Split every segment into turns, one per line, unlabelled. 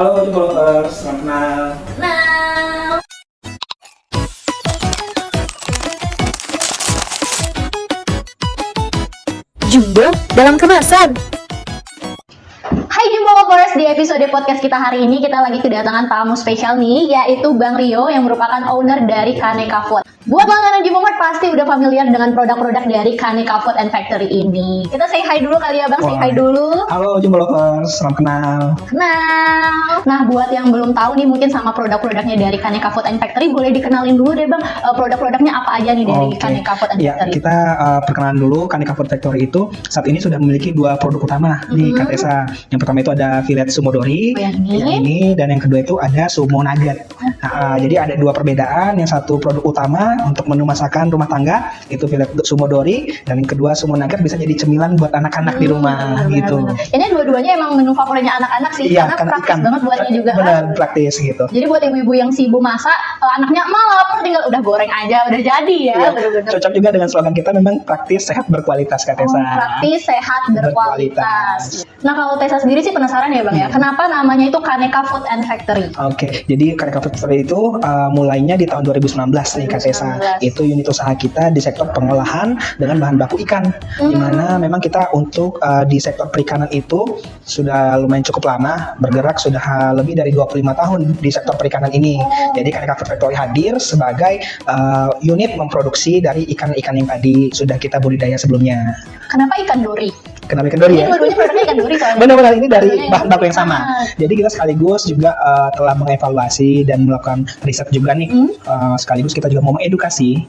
Halo Jumpers, selamat kenal.
Nah,
Jumbo dalam kemasan.
hai Jumbo Lovers, di episode podcast kita hari ini kita lagi kedatangan tamu spesial nih, yaitu Bang Rio yang merupakan owner dari Kaneka Food. Buat langganan Jumbo Mart pasti udah familiar dengan produk-produk dari Kaneka Food and Factory ini. Kita say hi dulu kali ya Bang, say hi dulu.
Halo Jumbo Lovers, selamat kenal.
Nah, buat yang belum tahu nih mungkin sama produk-produknya dari Kaneka Food and Factory, boleh dikenalin dulu deh Bang, produk-produknya apa aja nih dari Kaneka Food and
Ya,
Factory?
kita perkenalan dulu. Kaneka Food Factory itu saat ini sudah memiliki dua produk utama di Katesa. Yang pertama itu ada fillet sumodori,
yang
ini, dan yang kedua itu ada sumo nugget. Jadi ada dua perbedaan. Yang satu produk utama untuk menu masakan rumah tangga itu fillet sumodori, dan yang kedua sumo nugget bisa jadi cemilan buat anak-anak di rumah gitu.
Ini dua-duanya emang menu favoritnya anak-anak sih,
Iya,
karena
kan
praktis
ikan.
banget buatnya juga kan.
Benar, praktis gitu.
Jadi buat ibu-ibu yang sibuk masak, anaknya malah lapar tinggal udah goreng aja, udah jadi ya.
Iya,
Bener-bener.
cocok juga dengan slogan kita, memang praktis, sehat, berkualitas Katesa.
Praktis, sehat, berkualitas. Nah kalau Tessa sendiri sih penasaran ya Bang ya, kenapa namanya itu Kaneka Food and Factory?
Oke, jadi Kaneka Food Factory itu mulainya di tahun 2019 nih Katesa.
2019.
Itu unit usaha kita di sektor pengolahan dengan bahan baku ikan. Dimana memang kita untuk di sektor perikanan itu sudah lumayan cukup lama, bergerak sudah lebih dari 25 tahun di sektor perikanan ini. Jadi Kaneka Food Factory hadir sebagai unit memproduksi dari ikan-ikan yang tadi sudah kita budidaya sebelumnya.
Kenapa ikan dori?
Kenapa ikan dori
Ini
ya?
dua-duanya produknya ikan dori soalnya.
Benar-benar ini dari
Iya,
bahan baku yang sama.
Ah.
Jadi kita sekaligus juga telah mengevaluasi dan melakukan riset juga nih. Sekaligus kita juga mau mengedukasi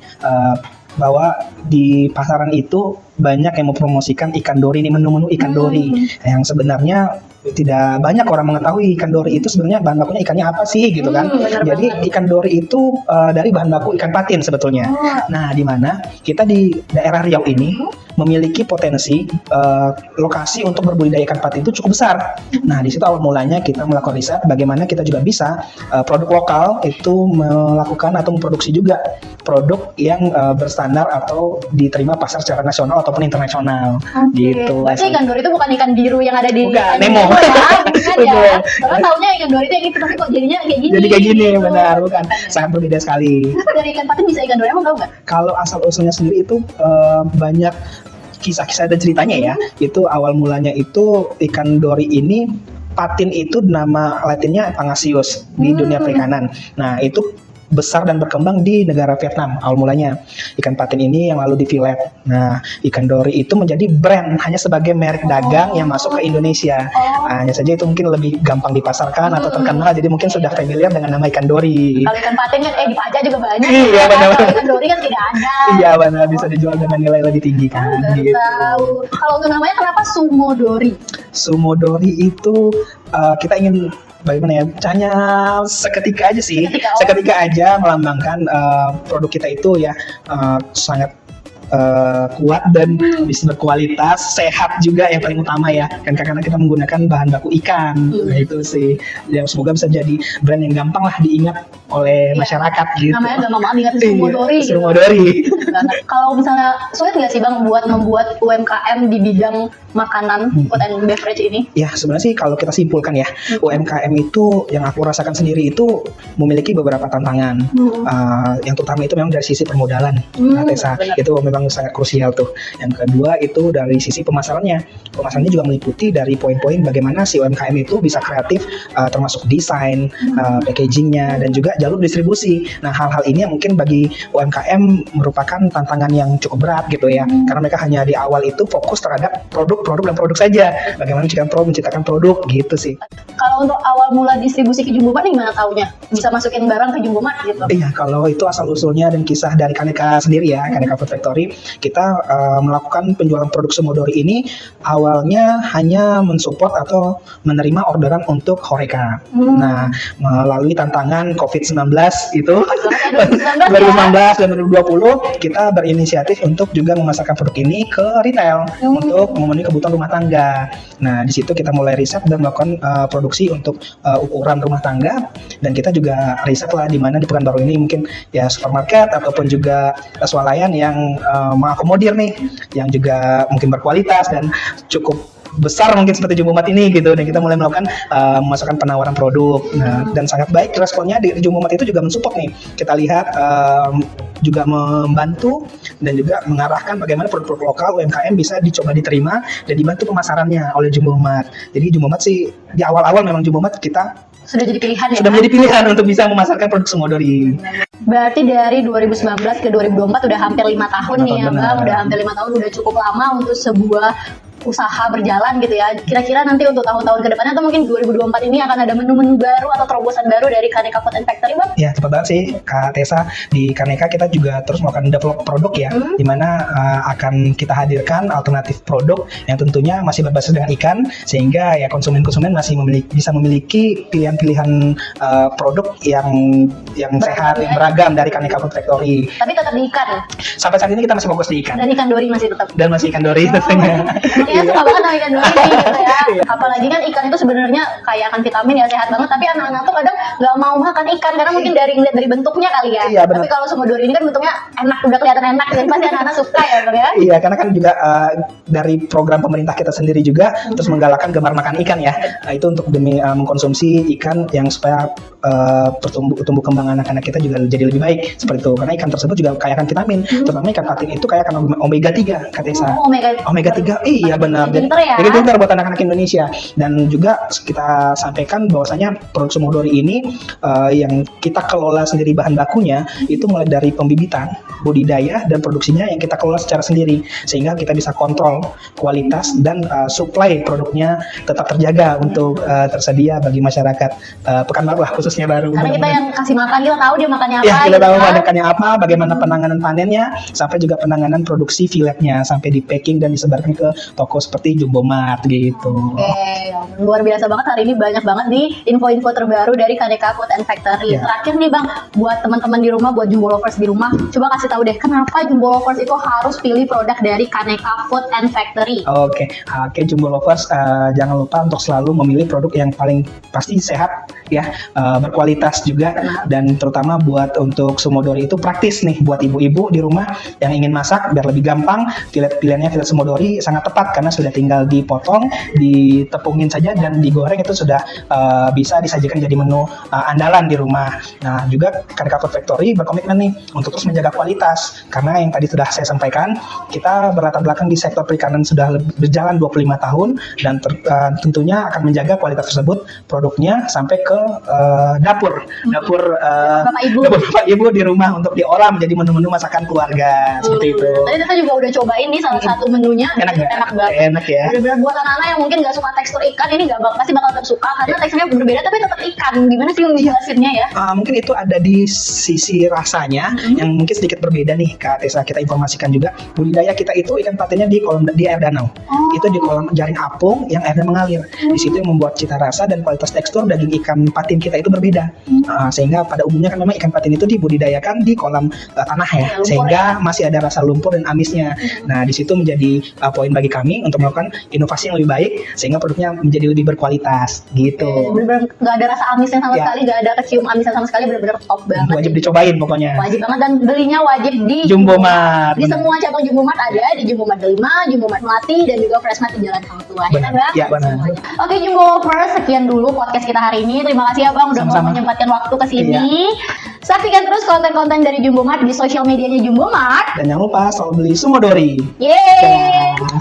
bahwa di pasaran itu banyak yang mempromosikan ikan dori, nih menu-menu ikan dori yang sebenarnya tidak banyak orang mengetahui ikan dori itu sebenarnya bahan bakunya ikannya apa sih gitu kan.
Benar
Jadi
banget.
ikan dori itu dari bahan baku ikan patin sebetulnya. Nah, di mana kita di daerah Riau ini memiliki potensi lokasi untuk berbudidaya ikan patin itu cukup besar. Nah, di situ awal mulanya kita melakukan riset bagaimana kita juga bisa produk lokal itu melakukan atau memproduksi juga produk yang berstandar atau diterima pasar secara nasional ataupun internasional gitu.
Berarti ikan dori itu bukan ikan biru yang ada di
Bukan,
anime
Nemo.
ya, bukan ya.
Betul.
Karena taunya ikan dori itu yang itu, tapi kok jadinya kayak gini.
Jadi kayak gini,
gitu.
benar, bukan, sangat berbeda sekali.
Kenapa dari ikan patin bisa ikan dori, emang tahu nggak?
Kalau asal usulnya sendiri itu banyak kisah-kisah dan ceritanya ya. Itu awal mulanya itu ikan dori ini, patin itu nama latinnya Pangasius di dunia perikanan. Nah, itu besar dan berkembang di negara Vietnam awal mulanya ikan patin ini yang lalu di filet. Nah, ikan dori itu menjadi brand hanya sebagai merek dagang yang masuk ke Indonesia. Hanya saja itu mungkin lebih gampang dipasarkan atau terkenal, jadi mungkin sudah familiar dengan nama ikan dori.
Kalau ikan patin kan di pajak juga banyak.
Iya, benar.
Kalau ikan dori kan tidak ada.
Iya benar, bisa dijual dengan nilai lebih tinggi kan.
Baru
Gitu.
tahu. Kalau untuk namanya kenapa sumo dori?
Sumodori itu kita ingin bagaimana ya, hanya seketika aja sih, seketika aja melambangkan produk kita itu ya sangat kuat dan bisa berkualitas, sehat juga yang paling utama ya kan, karena kita menggunakan bahan baku ikan. Nah, itu sih yang semoga bisa jadi brand yang gampang lah diingat oleh masyarakat gitu.
Namanya gampang banget diingat sumo dori.
Iya, Sumodori.
Kalau misalnya sulit nggak sih Bang buat membuat UMKM di bidang makanan food and beverage ini?
Ya sebenarnya sih kalau kita simpulkan ya, UMKM itu yang aku rasakan sendiri itu memiliki beberapa tantangan. Yang terutama itu memang dari sisi permodalan, Tessa,
benar.
itu memang sangat krusial tuh. Yang kedua itu dari sisi pemasarannya. Pemasarannya juga meliputi dari poin-poin bagaimana si UMKM itu bisa kreatif, termasuk desain, packagingnya, dan juga jalur distribusi. Nah, hal-hal ini yang mungkin bagi UMKM merupakan tantangan yang cukup berat gitu ya, karena mereka hanya di awal itu fokus terhadap produk dan produk saja. Bagaimana menciptakan produk gitu sih.
Kalau untuk awal mula distribusi ke Jumbo Mart gimana taunya? Bisa masukin barang ke Jumbo Mart gitu?
Iya, kalau itu asal usulnya dan kisah dari Kaneka sendiri ya, Kaneka Food Factory, kita melakukan penjualan produk sumodori ini awalnya hanya mensupport atau menerima orderan untuk Horeca. Nah, melalui tantangan COVID-19 itu 2019 dan 2020 kita berinisiatif untuk juga memasarkan produk ini ke retail untuk memenuhi kebutuhan rumah tangga. Nah, di situ kita mulai riset dan melakukan produksi untuk ukuran rumah tangga, dan kita juga riset lah di mana di Pekanbaru ini mungkin ya supermarket ataupun juga swalayan yang mengakomodir nih, yang juga mungkin berkualitas dan cukup besar mungkin seperti Jumbo Mart ini gitu, dan kita mulai melakukan memasukkan penawaran produk. Nah, dan sangat baik responnya di Jumbo Mart itu juga mensupport nih. Kita lihat juga membantu dan juga mengarahkan bagaimana produk-produk lokal UMKM bisa dicoba diterima dan dibantu pemasarannya oleh Jumbo Mart. Jadi Jumbo Mart sih di awal-awal memang Jumbo Mart kita
Sudah jadi pilihan ya.
sudah menjadi pilihan untuk bisa memasarkan produk Sumodori.
Berarti dari 2019 ke 2024 udah hampir 5 tahun nih ya
Benar.
Bang. Udah hampir 5 tahun, udah cukup lama untuk sebuah usaha berjalan gitu ya. Kira-kira nanti untuk tahun-tahun ke depannya atau mungkin 2024 ini akan ada menu-menu baru atau terobosan baru dari Kaneka Food and Factory Bang?
Ya, tepat banget sih Kak Tessa. Di Kaneka kita juga terus melakukan develop produk ya, di mana akan kita hadirkan alternatif produk yang tentunya masih berbasis dengan ikan, sehingga ya konsumen-konsumen masih bisa memiliki pilihan-pilihan produk yang sehat, yang beragam dari Kaneka Food Factory.
Tapi tetap di ikan.
Sampai saat ini kita masih fokus di ikan
Dan ikan dori masih tetap.
dan masih ikan dori tentunya.
Iya, suka banget sama ikan dori nih, gitu ya. Apalagi kan ikan itu sebenarnya kaya akan vitamin ya, sehat banget. Tapi anak-anak tuh kadang nggak mau makan ikan karena mungkin ngeliat dari bentuknya kali ya.
Iya, benar.
Tapi kalau Sumodori ini kan bentuknya enak, udah kelihatan enak, jadi pasti anak-anak suka ya Bang ya.
Iya, karena kan juga dari program pemerintah kita sendiri juga terus menggalakkan gemar makan ikan ya. Nah, itu untuk demi mengkonsumsi ikan yang supaya tumbuh kembang anak-anak kita juga jadi lebih baik seperti itu. Karena ikan tersebut juga kaya akan vitamin, terutama ikan patin itu kaya akan omega 3 Kak Tessa.
Oh,
Omega 3, iya benar.
Pinter ya.
Jadi pintar buat anak-anak Indonesia. Dan juga kita sampaikan bahwasanya produk Sumodori ini yang kita kelola sendiri bahan bakunya itu mulai dari pembibitan, budidaya dan produksinya yang kita kelola secara sendiri, sehingga kita bisa kontrol kualitas dan supply produknya tetap terjaga untuk tersedia bagi masyarakat Pekanbaru lah, khususnya baru.
Karena kita yang kasih makan, kita tahu dia makannya apa.
Ya, kita
gitu
tahu
kan.
makannya apa, bagaimana penanganan panennya, sampai juga penanganan produksi filletnya, sampai di packing dan disebarkan ke toko seperti Jumbo Mart gitu.
Oke, luar biasa banget hari ini, banyak banget nih info-info terbaru dari Kaneka Food and Factory.
Ya.
Terakhir nih Bang, buat teman-teman di rumah, buat Jumbo Lovers di rumah, coba kasih tahu deh kenapa Jumbo Lovers itu harus pilih produk dari Kaneka Food and Factory.
Oke, Jumbo Lovers jangan lupa untuk selalu memilih produk yang paling pasti sehat ya, berkualitas juga, dan terutama buat untuk Sumodori itu praktis nih buat ibu-ibu di rumah yang ingin masak biar lebih gampang. Pilihannya fillet Sumodori sangat tepat karena sudah tinggal dipotong, ditepungin saja dan digoreng, itu sudah bisa disajikan jadi menu andalan di rumah. Nah, juga Kaneka Food Factory berkomitmen nih untuk terus menjaga kualitas, karena yang tadi sudah saya sampaikan, kita berlatar belakang di sektor perikanan sudah berjalan 25 tahun dan tentunya akan menjaga kualitas tersebut, produknya sampai ke dapur Bapak Ibu di rumah untuk diolah menjadi menu-menu masakan keluarga seperti itu.
Tadi kita juga udah cobain nih salah satu menunya,
Enak
banget.
Enak ya.
Bener-bener buat anak-anak yang mungkin nggak suka tekstur ikan, ini pasti bakal tetap suka karena teksturnya berbeda tapi tetap ikan. Gimana sih menjelasinnya ya?
Mungkin itu ada di sisi rasanya yang mungkin sedikit berbeda nih Kak Tessa. Kita informasikan juga budidaya kita itu ikan patinnya di air danau. Itu di kolam jaring apung yang airnya mengalir. Di situ yang membuat cita rasa dan kualitas tekstur daging ikan patin kita itu berbeda. Sehingga pada umumnya kan memang ikan patin itu dibudidayakan di kolam tanah ya, sehingga masih ada rasa lumpur dan amisnya. Nah, di situ menjadi poin bagi kami untuk melakukan inovasi yang lebih baik sehingga produknya menjadi lebih berkualitas gitu.
Bener-bener nggak ada rasa amisnya sama
Ya.
sekali, nggak ada kecium amisnya sama sekali, bener-bener top banget.
Wajib dicobain pokoknya.
Wajib banget, dan belinya wajib di
Jumbo Mart.
Di
Benar.
semua cabang Jumbo Mart ada, di Jumbo Mart Delima, Jumbo Mart Melati, dan juga Freshmart di Jalan Hang Tua.
Benar.
Bang?
Ya, benar.
Semuanya. Oke Jumbo Lovers, sekian dulu podcast kita hari ini. Terima kasih ya Bang udah mau
Sama-sama.
menyempatkan waktu ke sini. Saksikan terus konten-konten dari Jumbo Mart di sosial medianya Jumbo Mart.
Dan jangan lupa selalu beli Sumodori.
Yeay!
Dah.